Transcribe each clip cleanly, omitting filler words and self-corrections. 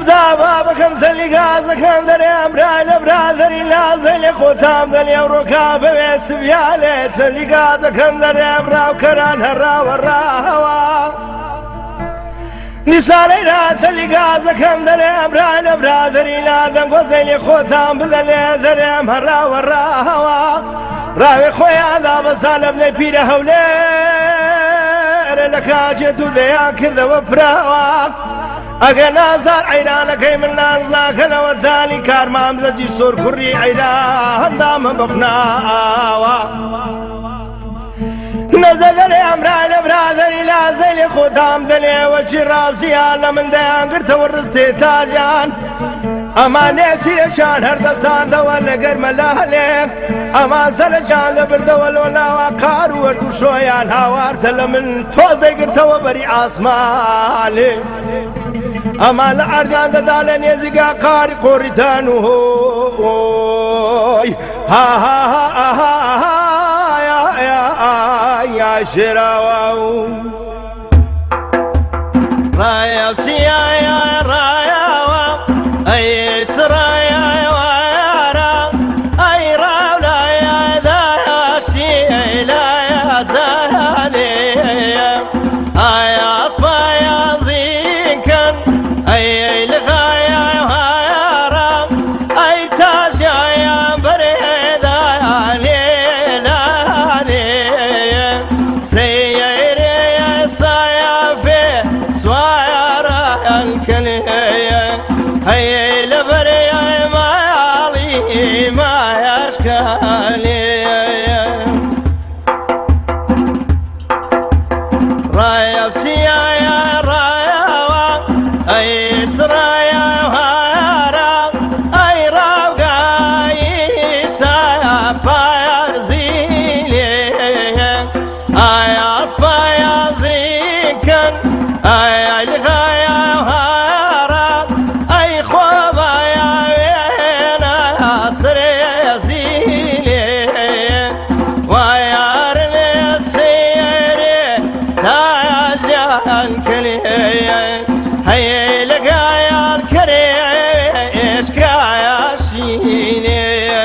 زابا بكم سلي غازك اندر امرا لبرادري لازل خوتام دل يوروكا بس بيالي سلي غازك اندر امرا وكران هرا ورا هوا نسالي لا سلي غازك اندر امرا لبرادري لازل غزل خوتام بدل درم هرا ورا هوا راوي خويا ذا بس طالب لي بيره هولي لك اجت ذيا كذا وفراوا اگه نازدار عیرانەکەی من ناز ناکەنەوە ثانی کارمان بزەجی سۆر کوڕی عیران دامە بەخناوە نەزەدەرێ ئەمرا لە برادەری لازەی لێ خۆتام دەلێوەچی ڕاوزیان لە من دەیان گرتەوە ڕستێ تاجان ئەمانێ سیرەشان هەردەستاندەوە لە گەرمە لالێک ئەمان سەرەجان دەبردەوە لۆ ناوە کار و وەرد و شۆیان هاوارتە لە من تۆز دەیگرتەوە بەری ئاسمانێ ئەمان لە ئەردان دەدا لە نێزیگا قاری قۆریتان و هۆی یا شێراوە ڕایە سیایە ڕایەوە ئەی سڕایە وارە ئەی ڕاولایە دایاشی ئەی لایە زالێ ئایا ئەسپایە زیکن ئەی لغایە وارە ئەی تاشایە بەرێدایە لێلانێ سەیەرێ سایە فێ سوایە ڕایەن کەلێیە هەیە لەبەرێ ماڵی مایەشکالێیە ڕایە سیایە ڕایەوە ئەی سڕایە هارە ئەی ڕاوگایی سایە پایەرزیلێیە ئایا ئەسپایە زیکن ئایا لغایە هارە ئەی خۆبایە وێنە سرێ زیلێیە وایار لێ سێرێ تاژیان کلێیە هەیە لەگایان کەرێ ئێشکایە شینێیە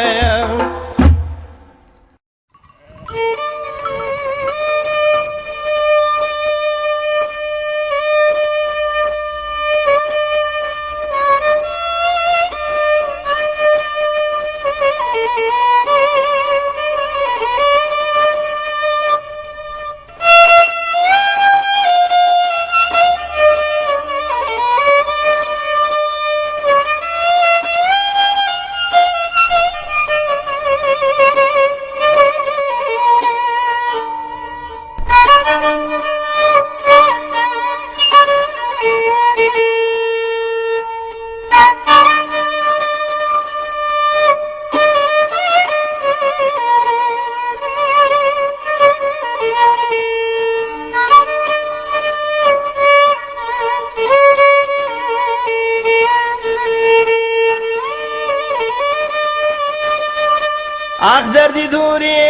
ئاخ دەردی دووری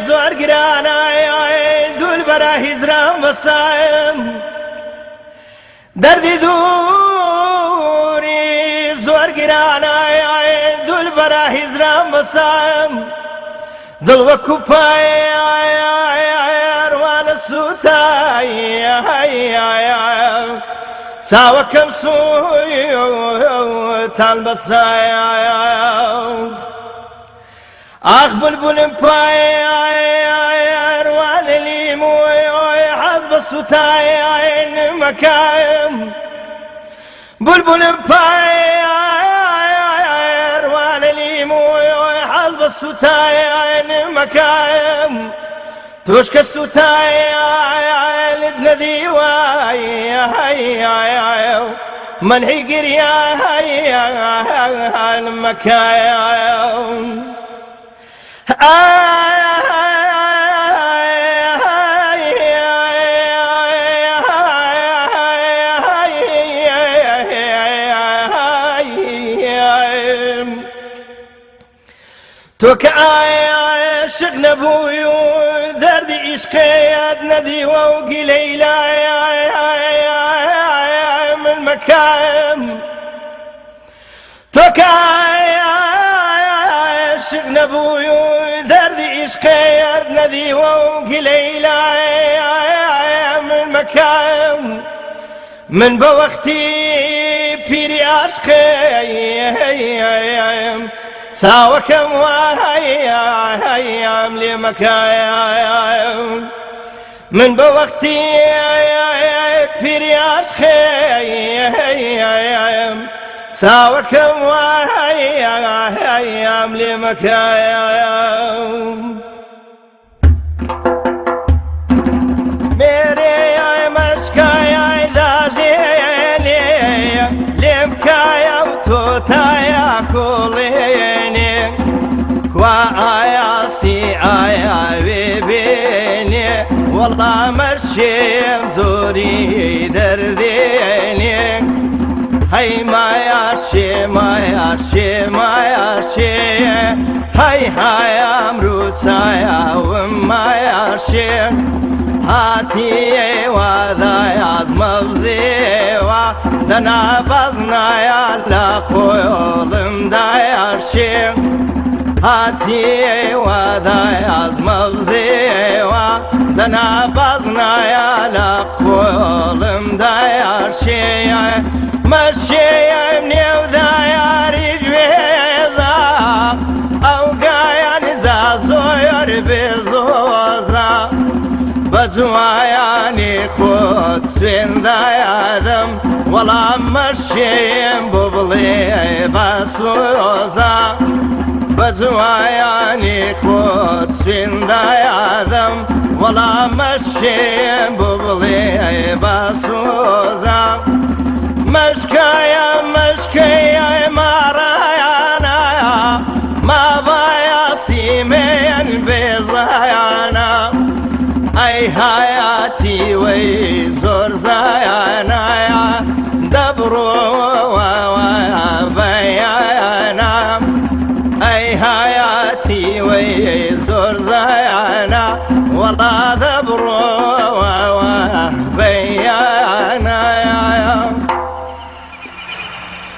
زۆر گرانە دولبەرە هیزران بەسایم دەردی دووری زۆر گرانە دولبەرە هیزران بەسایم دڵ وەکوو پایەروانە سووتای چاوەکەم سووتان بەسایە ئاخ بولبولم پایەروانە لیمۆی حەز بە سووتای نمەکەم بولبولم پایەروانە لیمۆی حەز بە سووتای نمەکەم تۆشکە سووتای لت نەدیوای من هی گریە نمەکەیە تۆ کە عاشق نەبووی و دەردی عیشقێت نەدیوە و گیلەی لایە من مەکەم نبوي درد عشقي ندي وقليلا من مكان من بوقتي بيري عشقي ساوكم وهيام لمكان من بوقتي بيري عشقي ساوكم وهيام لمكان ميري مشكايا إذا جيني لمكايا وتوتايا كوليني كوايا سيايا بيبيني والله مرشي مزوري درديني هاي ما ياشي ما ياشي ما ياشي هاي هاي أمروسايا وما ياشي هاتي وذا يازم بزيوا دنا بزنا يا لقويولم داياشي هاتي وذا يازم بزيوا دنا بزنا يا لقويولم داياشي مشي مني وذا يا رجويزا أو قايا نزا صوير بزوزا بزواياني خود سوين ذا يادم ولا مشي ببلي بسوزا بزواياني خود سوين ذا يادم ولا مشي ببلي بسوزا مشكايا مشكايا مارايانا ما بايا سيمين بزايانا اي حياتي ويزور زايانا دبرو وبيانا اي حياتي ويزور زايانا والله دبرو